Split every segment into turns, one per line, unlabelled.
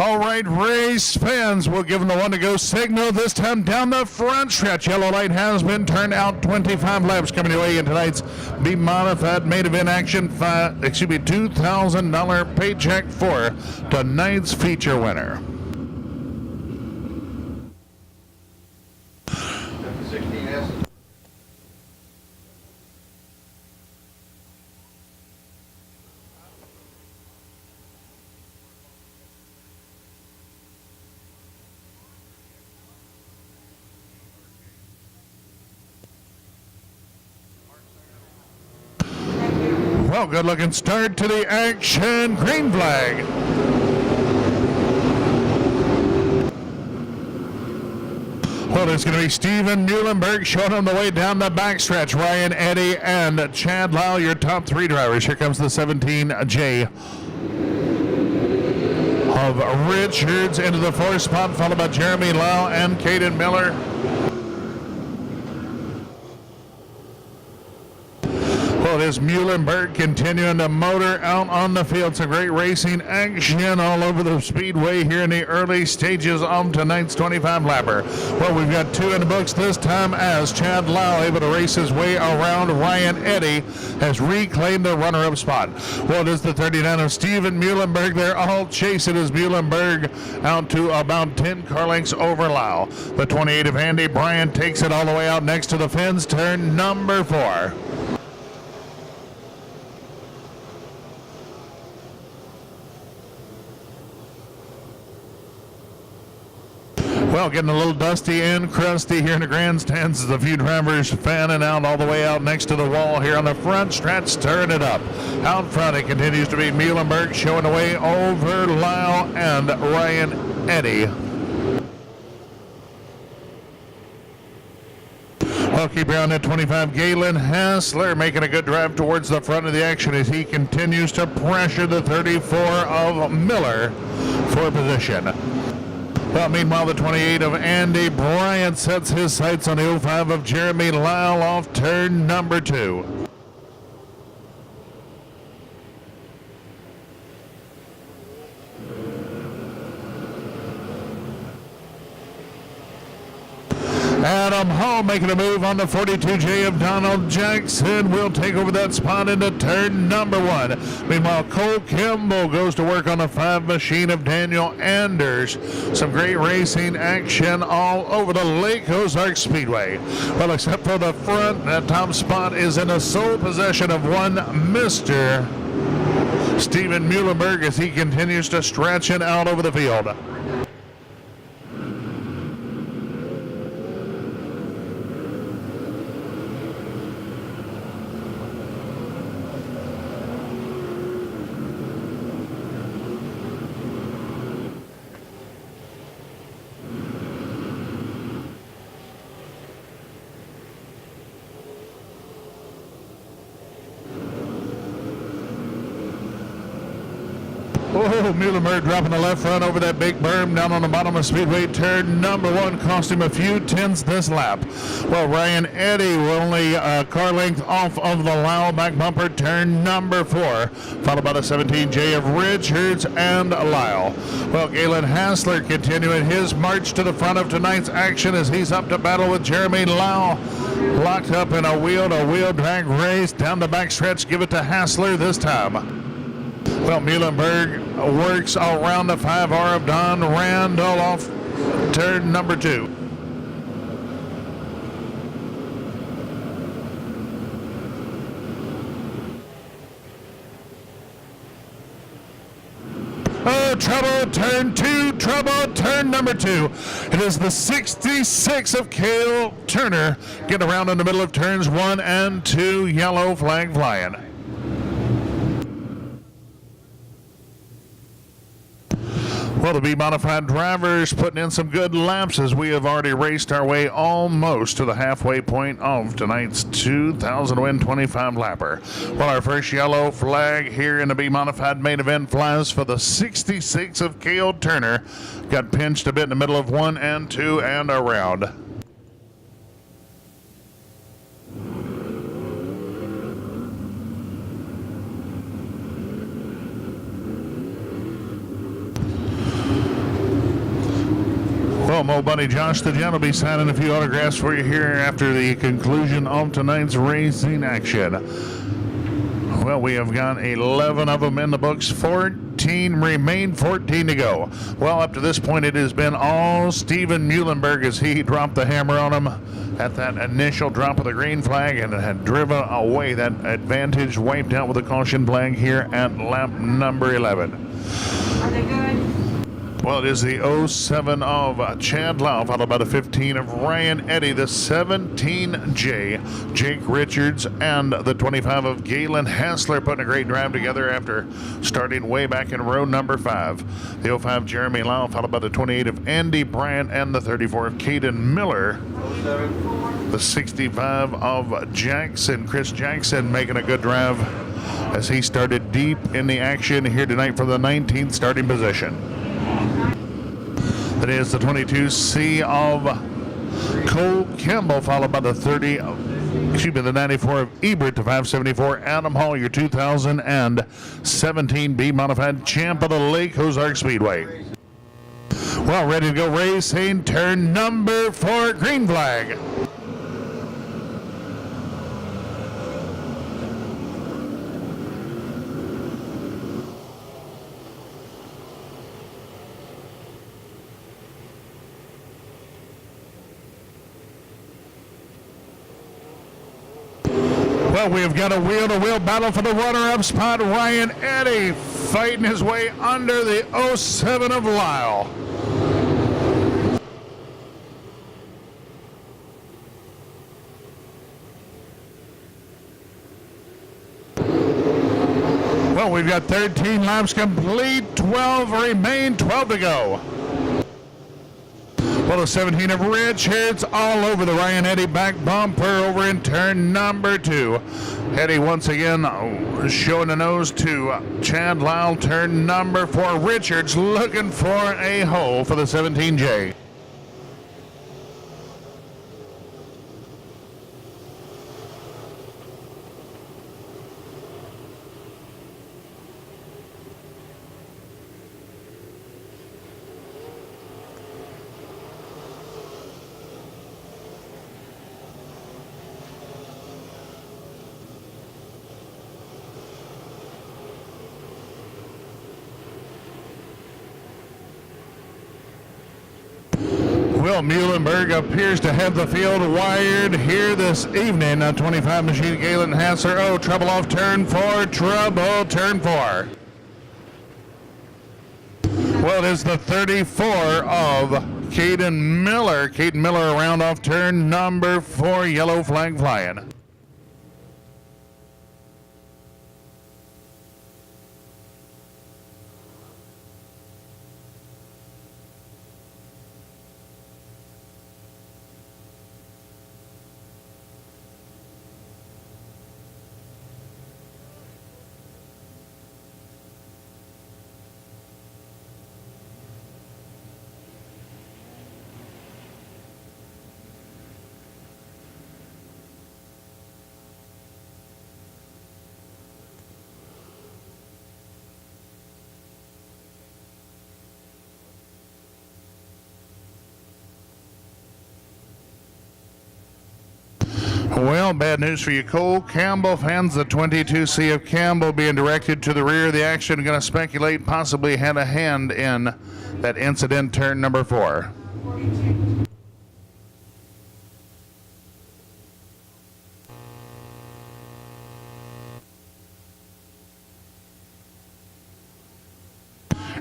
All right, race fans, we'll give them the one to go signal. This time down the front stretch. Yellow light has been turned out. 25 laps coming your way in tonight's Be Modified main event action. $2,000 paycheck for tonight's feature winner. Well, good looking start to the action. Green flag. Well, it's going to be Steven Muhlenberg showing him the way down the backstretch. Ryan Eddy and Chad Lyle, your top three drivers. Here comes the 17J of Richards into the fourth spot, followed by Jeremy Lyle and Caden Miller. Well, it is Muhlenberg continuing to motor out on the field. Some great racing action all over the speedway here in the early stages of tonight's 25-lapper. Well, we've got two in the books this time as Chad Lyle able to race his way around. Ryan Eddy has reclaimed the runner-up spot. Well, it is the 39 of Steven Muhlenberg. They're all chasing as Muhlenberg out to about 10 car lengths over Lyle. The 28 of Andy Bryan takes it all the way out next to the fence, turn number 4. Well, getting a little dusty and crusty here in the grandstands as a few drivers fanning out all the way out next to the wall here on the front stretch, stirring it up. Out front, it continues to be Muhlenberg showing the way over Lyle and Ryan Eddy. Well, keep around at 25. Galen Hassler making a good drive towards the front of the action as he continues to pressure the 34 of Miller for position. Well, meanwhile, the 28 of Andy Bryant sets his sights on the 05 of Jeremy Lyle off turn number 2. Adam Hall making a move on the 42J of Donald Jackson will take over that spot into turn number 1. Meanwhile, Cole Kimball goes to work on the 5 machine of Daniel Anders. Some great racing action all over the Lake Ozark Speedway. Well, except for the front, that top spot is in the sole possession of one Mr. Steven Muhlenberg as he continues to stretch it out over the field. Oh, Muhlenberg dropping the left front over that big berm down on the bottom of Speedway. Turn number 1 cost him a few tenths this lap. Well, Ryan Eddy will only car length off of the Lyle back bumper. Turn number 4, followed by the 17J of Richards and Lyle. Well, Galen Hassler continuing his march to the front of tonight's action as he's up to battle with Jeremy Lyle. Locked up in a wheel-to-wheel drag race down the backstretch. Give it to Hassler this time. Well, Muhlenberg works around the 5R of Don Randall off turn number 2. Oh, trouble, turn 2, trouble, turn number 2. It is the 66 of Cale Turner getting around in the middle of turns 1 and 2, yellow flag flying. Well, the Be Modified drivers putting in some good laps as we have already raced our way almost to the halfway point of tonight's 2000-win 25-lapper. Well, our first yellow flag here in the Be Modified main event flies for the 66 of Cale Turner. Got pinched a bit in the middle of 1 and 2 and around. Well, Mo Bunny, Josh the Gent will be signing a few autographs for you here after the conclusion of tonight's racing action. Well, we have got 11 of them in the books. 14 remain, 14 to go. Well, up to this point, it has been all Steven Muhlenberg as he dropped the hammer on him at that initial drop of the green flag and had driven away that advantage, wiped out with a caution flag here at lap number 11.
Are they good?
Well, it is the 07 of Chad Lau, followed by the 15 of Ryan Eddy, the 17J, Jake Richards, and the 25 of Galen Hassler putting a great drive together after starting way back in row number 5. The 05 Jeremy Lau, followed by the 28 of Andy Bryant, and the 34 of Caden Miller. The 65 of Jackson, Chris Jackson, making a good drive as he started deep in the action here tonight from the 19th starting position. That is the 22C of Cole Campbell, followed by the the 94 of Ebert to 574. Adam Hall, your 2017 B modified champ of the Lake Ozark Speedway. Well, ready to go racing. Turn number 4, green flag. Well, we've got a wheel-to-wheel battle for the runner-up spot. Ryan Eddy fighting his way under the 07 of Lyle. Well, we've got 13 laps complete, 12 remain, 12 to go. Well, the 17 of Richards all over the Ryan Eddy back bumper over in turn number 2. Eddy once again showing the nose to Chad Lyle, turn number 4. Richards looking for a hole for the 17J. Will Muhlenberg appears to have the field wired here this evening. 25 machine Galen Hassler. Oh, trouble off turn 4. Trouble turn 4. Well, it is the 34 of Caden Miller. Caden Miller around off turn number 4. Yellow flag flying. Well, bad news for you Cole Campbell fans. The 22C of Campbell being directed to the rear of the action. Going to speculate possibly had a hand in that incident turn number 4.
42.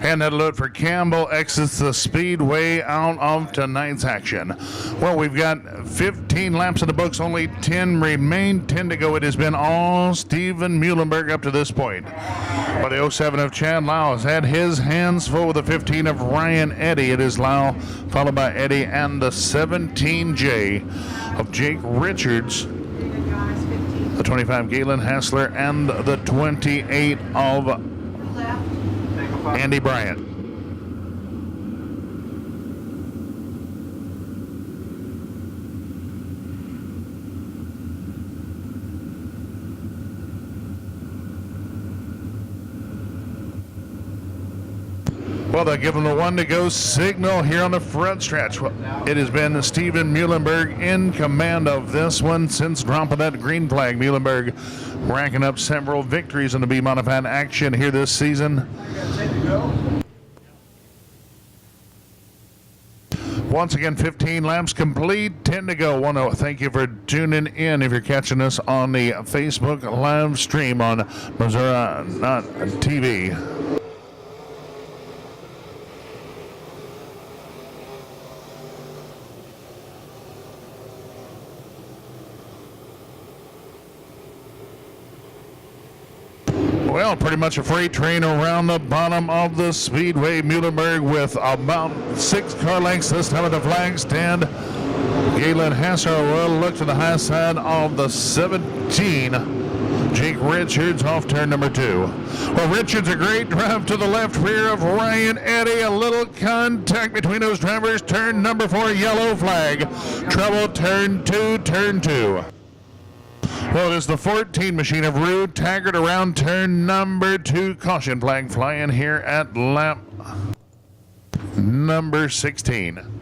And that'll do it for Campbell. Exits the speedway out of tonight's action. Well, we've got 15 laps in the books, only 10 remain, 10 to go. It has been all Steven Muhlenberg up to this point. But the 07 of Chad Lau has had his hands full with the 15 of Ryan Eddy. It is Lau, followed by Eddy, and the 17J of Jake Richards, the 25 Galen Hassler, and the 28 of Andy Bryant. Well, they'll give them the 1 to go signal here on the front stretch. Well, it has been Steven Muhlenberg in command of this one since dropping that green flag. Muhlenberg racking up several victories in the B-modified action here this season. Once again, 15 laps complete, 10 to go. Want to thank you for tuning in. If you're catching us on the Facebook live stream on Missouri TV. Well, pretty much a freight train around the bottom of the speedway. Muhlenberg with about 6 car lengths this time at the flag stand. Galen Hassler will look to the high side of the 17. Jake Richards off turn number 2. Well, Richards, a great drive to the left rear of Ryan Eddy. A little contact between those drivers. Turn number 4, yellow flag. Trouble, turn 2, turn 2. Well, it is the 14 machine of Rude Taggart around turn number 2. Caution flag flying here at lap number 16.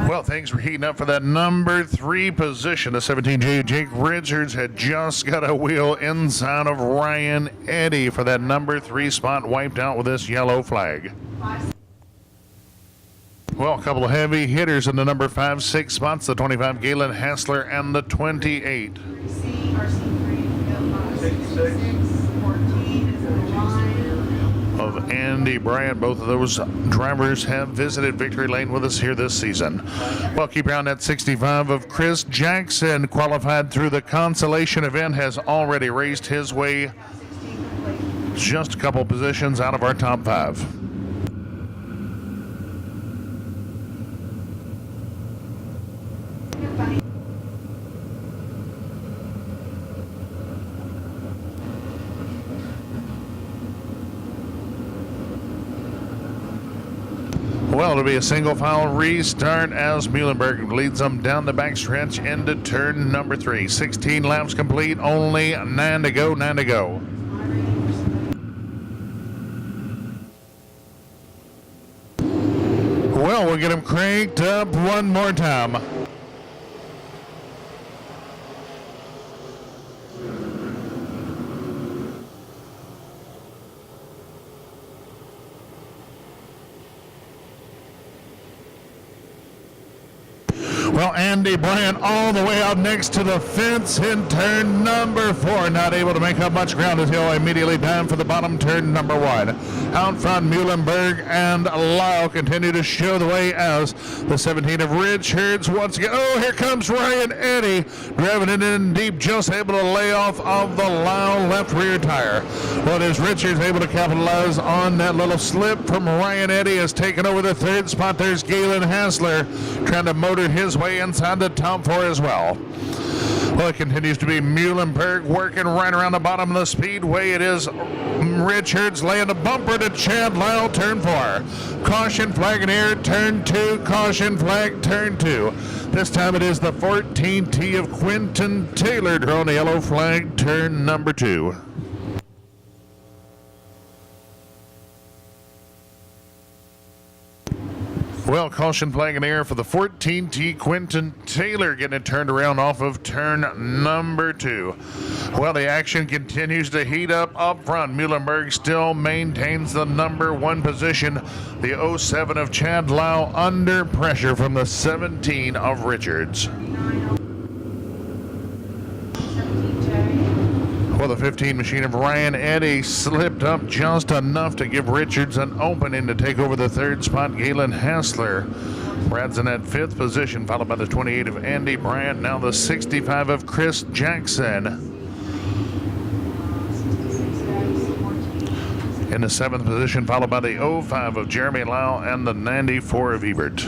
Well, thanks for heating up for that number 3 position. The 17J Jake Richards had just got a wheel inside of Ryan Eddy for that number 3 spot, wiped out with this yellow flag. Well, a couple of heavy hitters in the number 5, 6 spots, the 25 Galen Hassler and the 28. Of Andy Bryant. Both of those drivers have visited victory lane with us here this season. Well, keep around that 65 of Chris Jackson, qualified through the consolation event, has already raced his way just a couple positions out of our top 5. Well, it'll be a single file restart as Muhlenberg leads them down the backstretch into turn number 3. 16 laps complete, only 9 to go, 9 to go. Well, we'll get him cranked up one more time. Well, Andy Bryant all the way out next to the fence in turn number 4. Not able to make up much ground as he'll immediately down for the bottom turn number 1. Out front, Muhlenberg and Lyle continue to show the way as the 17 of Richards once again. Oh, here comes Ryan Eddy, driving it in deep, just able to lay off of the Lyle left rear tire. Well, as Richards able to capitalize on that little slip from Ryan Eddy, has taken over the 3rd spot. There's Galen Hassler trying to motor his way inside the top 4 as well. Well, it continues to be Muhlenberg working right around the bottom of the speedway. It is Richards laying a bumper to Chad Lyle, turn 4. Caution flag in air, turn 2. Caution flag, turn 2. This time it is the 14T of Quentin Taylor drawing the yellow flag, turn number 2. Well, caution flag in the air for the 14T Quentin Taylor, getting it turned around off of turn number 2. Well, the action continues to heat up front. Muhlenberg still maintains the number 1 position. The 07 of Chad Lyle under pressure from the 17 of Richards. Well, the 15 machine of Ryan Eddy slipped up just enough to give Richards an opening to take over the 3rd spot. Galen Hassler, Brad's in that 5th position, followed by the 28 of Andy Bryant. Now the 65 of Chris Jackson. In the 7th position, followed by the 05 of Jeremy Lyle and the 94 of Ebert.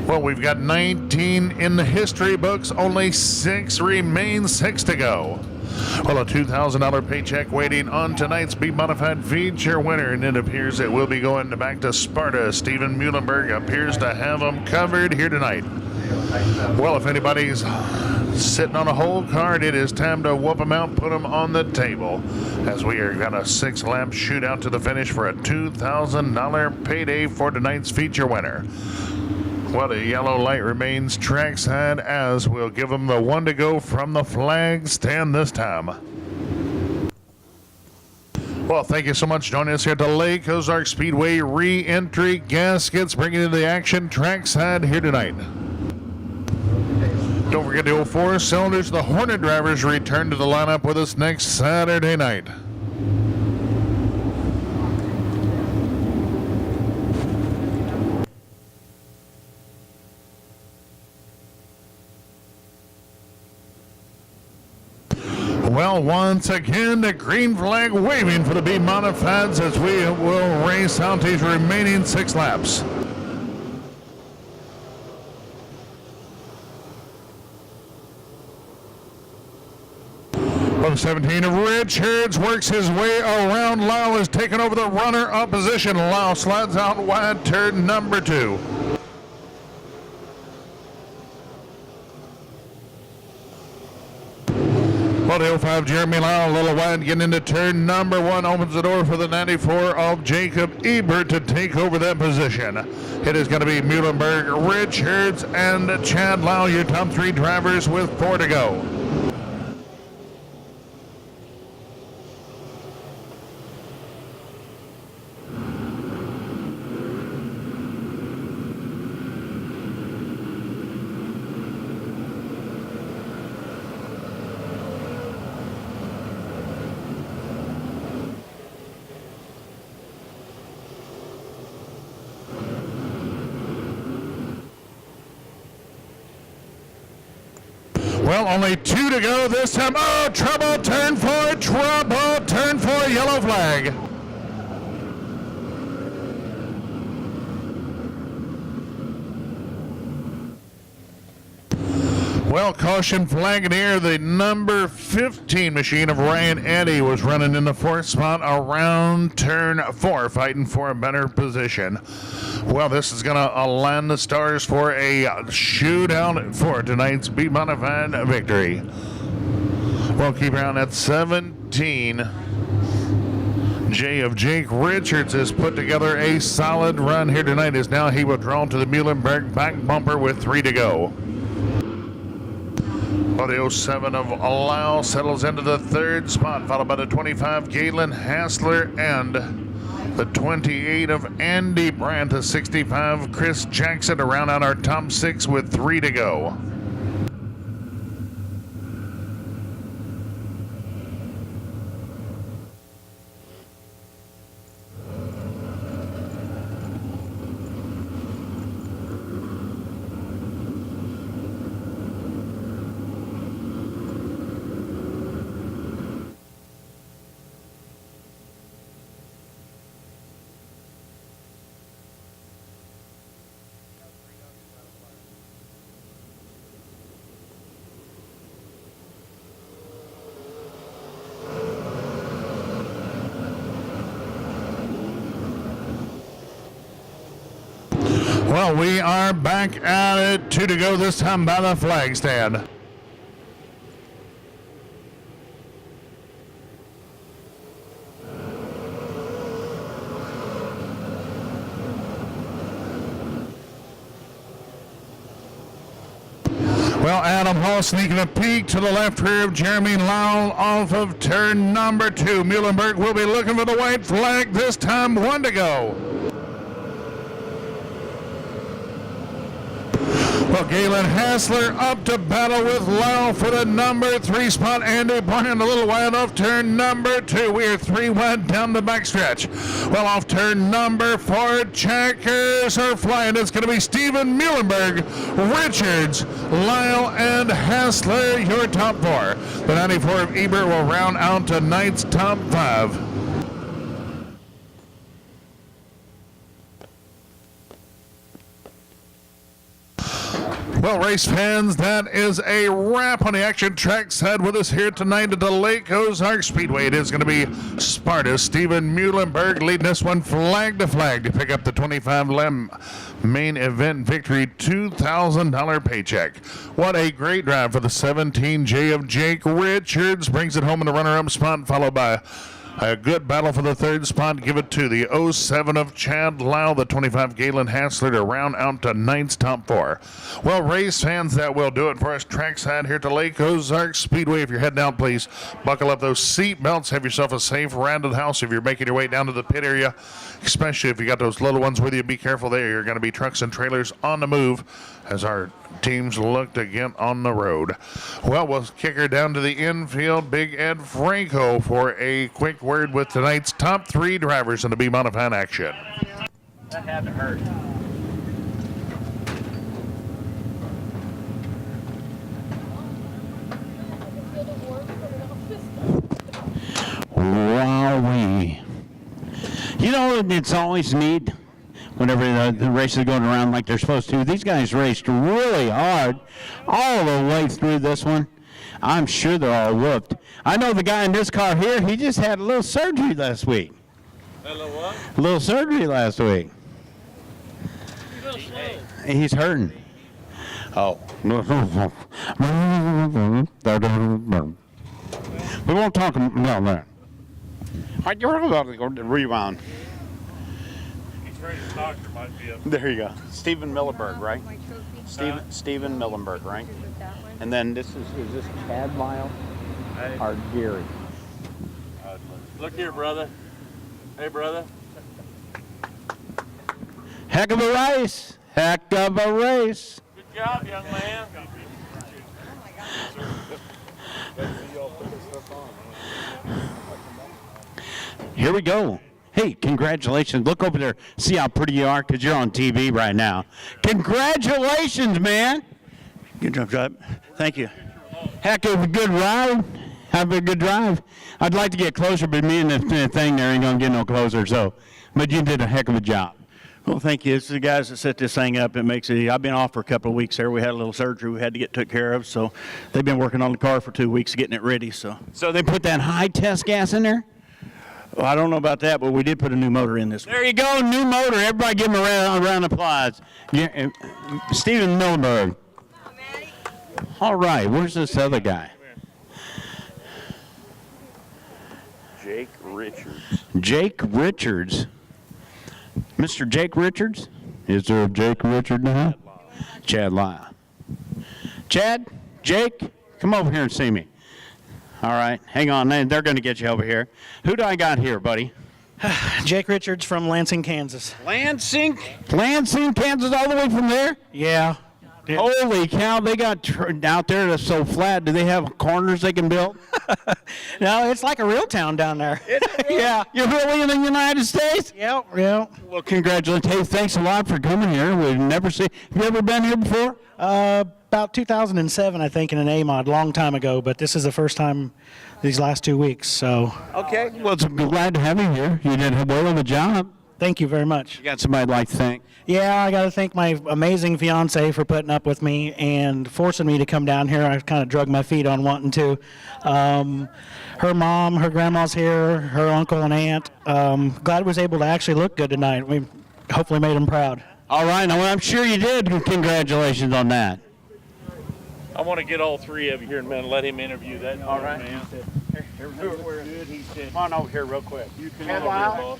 Well, we've got 19 in the history books. Only 6 remain, 6 to go. Well, a $2,000 paycheck waiting on tonight's Speed Modified feature winner, and it appears it will be going back to Sparta. Steven Muhlenberg appears to have them covered here tonight. Well, if anybody's sitting on a whole card, it is time to whoop them out, put them on the table, as we are got a 6-lap shootout to the finish for a $2,000 payday for tonight's feature winner. Well, the yellow light remains trackside, as we'll give them the 1 to go from the flag stand this time. Well, thank you so much. Joining us here at the Lake Ozark Speedway re-entry gaskets, bringing in the action trackside here tonight. Don't forget the 04 cylinders. The Hornet drivers return to the lineup with us next Saturday night. Well, once again, the green flag waving for the B Modifieds as we will race out these remaining 6 laps. From 17 of Richards works his way around. Lyle is taking over the runner-up position. Lyle slides out wide, turn number 2. Well, the 05 Jeremy Lyle, a little wide, getting into turn number 1, opens the door for the 94 of Jacob Ebert to take over that position. It is going to be Muhlenberg, Richards, and Chad Lyle, your top 3 drivers with 4 to go. Well, only 2 to go this time. Oh, trouble, turn 4, trouble, turn 4, yellow flag. Well, caution flag in here. The number 15 machine of Ryan Eddy was running in the 4th spot around turn 4, fighting for a better position. Well, this is going to align the stars for a shootout for tonight's B Modified victory. Well, keep around at 17. Jay of Jake Richards has put together a solid run here tonight, as now he will draw to the Muhlenberg back bumper with 3 to go. Well, the 07 of Lyle settles into the 3rd spot, followed by the 25 Galen Hassler and the 28 of Andy Brandt, the 65 Chris Jackson to round out our top 6 with 3 to go. Well, we are back at it. 2 to go this time by the flag stand. Well, Adam Hall sneaking a peek to the left rear of Jeremy Lyle off of turn number 2. Muhlenberg will be looking for the white flag this time. 1 to go. Well, Galen Hassler up to battle with Lyle for the number 3 spot. Andy Barnett a little wide off turn number 2. We are 3 wide down the backstretch. Well, off turn number 4, checkers are flying. It's going to be Steven Muhlenberg, Richards, Lyle, and Hassler, your top 4. The 94 of Ebert will round out tonight's top 5. Well, race fans, that is a wrap on the action trackside with us here tonight at the Lake Ozark Speedway. It is going to be Sparta Steven Muhlenberg leading this one flag to flag to pick up the 25-lap main event victory $2,000 paycheck. What a great drive for the 17J of Jake Richards. Brings it home in the runner-up spot, followed by a good battle for the third spot. Give it to the 07 of Chad Lau, the 25 Galen Hassler to round out tonight's top four. Well, race fans, that will do it for us trackside here at the Lake Ozark Speedway. If you're heading out, please buckle up those seat belts. Have yourself a safe ride to the house. If you're making your way down to the pit area, especially if you got those little ones with you, be careful there. You're going to be trucks and trailers on the move as our teams look to get on the road. Well, we'll kick her down to the infield. Big Ed Franco for a quick word with tonight's top three drivers in the B Modified action.
That had to hurt.
Wowee. You know, it's always neat whenever the race is going around like they're supposed to. These guys raced really hard all the way through this one. I'm sure they're all whooped. I know the guy in this car here, he just had a little surgery last week.
A little what?
A little surgery last week. He's hurting. Oh. We won't talk about that. Rewound.
He's ready to talk. There might be a...
There you go. Steven Millenberg, right? Steven Millenberg, right? And then is this Chad Lyle or Gary?
Look here, brother. Hey, brother.
Heck of a race. Heck of a race.
Good job, young man.
Here we go. Hey, congratulations. Look over there. See how pretty you are because you're on TV right now. Congratulations, man.
Good job, Job. Thank you.
Heck of a good ride. Have a good drive. I'd like to get closer, but me and the thing there ain't going to get no closer. So, but you did a heck of a job.
Well, thank you. It's the guys that set this thing up. It makes it. I've been off for a couple of weeks there. We had a little surgery we had to get took care of. So they've been working on the car for 2 weeks getting it ready. So
they put that high test gas in there?
well, I don't know about that, but we did put a new motor in this one.
There you go, new motor. Everybody give him a round of applause. Yeah, Steven Millenberg. All right, where's this other guy?
Jake Richards.
Jake Richards. Mr. Jake Richards? Is there a Jake Richard now? Chad Lyle. Chad, Jake, come over here and see me. All right, hang on. They're going to get you over here. Who do I got here, buddy?
Jake Richards from Lansing, Kansas.
Lansing, Kansas, all the way from there?
Yeah.
Holy cow, they got out there that's so flat. Do they have corners they can build?
No, it's like a real town down there.
Yeah. You're really in the United States?
Yeah.
Well, congratulations. Hey, thanks a lot for coming here. We've never seen. Have you ever been here before?
About 2007, I think, in an A-mod, long time ago, but this is the first time these last 2 weeks, so.
Okay. Well, it's glad to have you here. You did a well of a job.
Thank you very much.
You got somebody I'd like to thank?
Yeah, I got to thank my amazing fiance for putting up with me and forcing me to come down here. I've kind of dragged my feet on wanting to. Her mom, her grandma's here, her uncle and aunt. Glad I was able to actually look good tonight. We hopefully made them proud.
All right, well, I'm sure you did. Congratulations on that.
I want to get all three of you here in a minute and let him interview that.
All right.
Man.
Come on over here real quick.
Chad Lyle.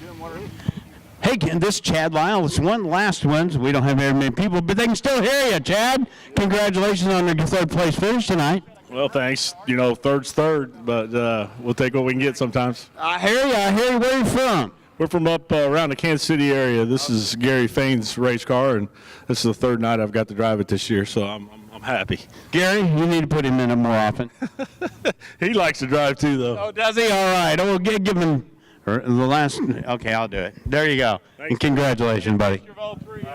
Hey, this Chad Lyle. It's one of the last ones. We don't have very many people, but they can still hear you, Chad. Congratulations on your third place finish tonight.
Well, thanks. You know, third's third, but we'll take what we can get sometimes.
I hear you. Where are you from?
We're from up around the Kansas City area. This is Gary Fain's race car, and this is the third night I've got to drive it this year, so I'm happy.
Gary, you need to put him in it more often.
He likes to drive too, though.
Oh, does he? All right. We'll give him the last. Okay, I'll do it. There you go. And congratulations, buddy.
All three.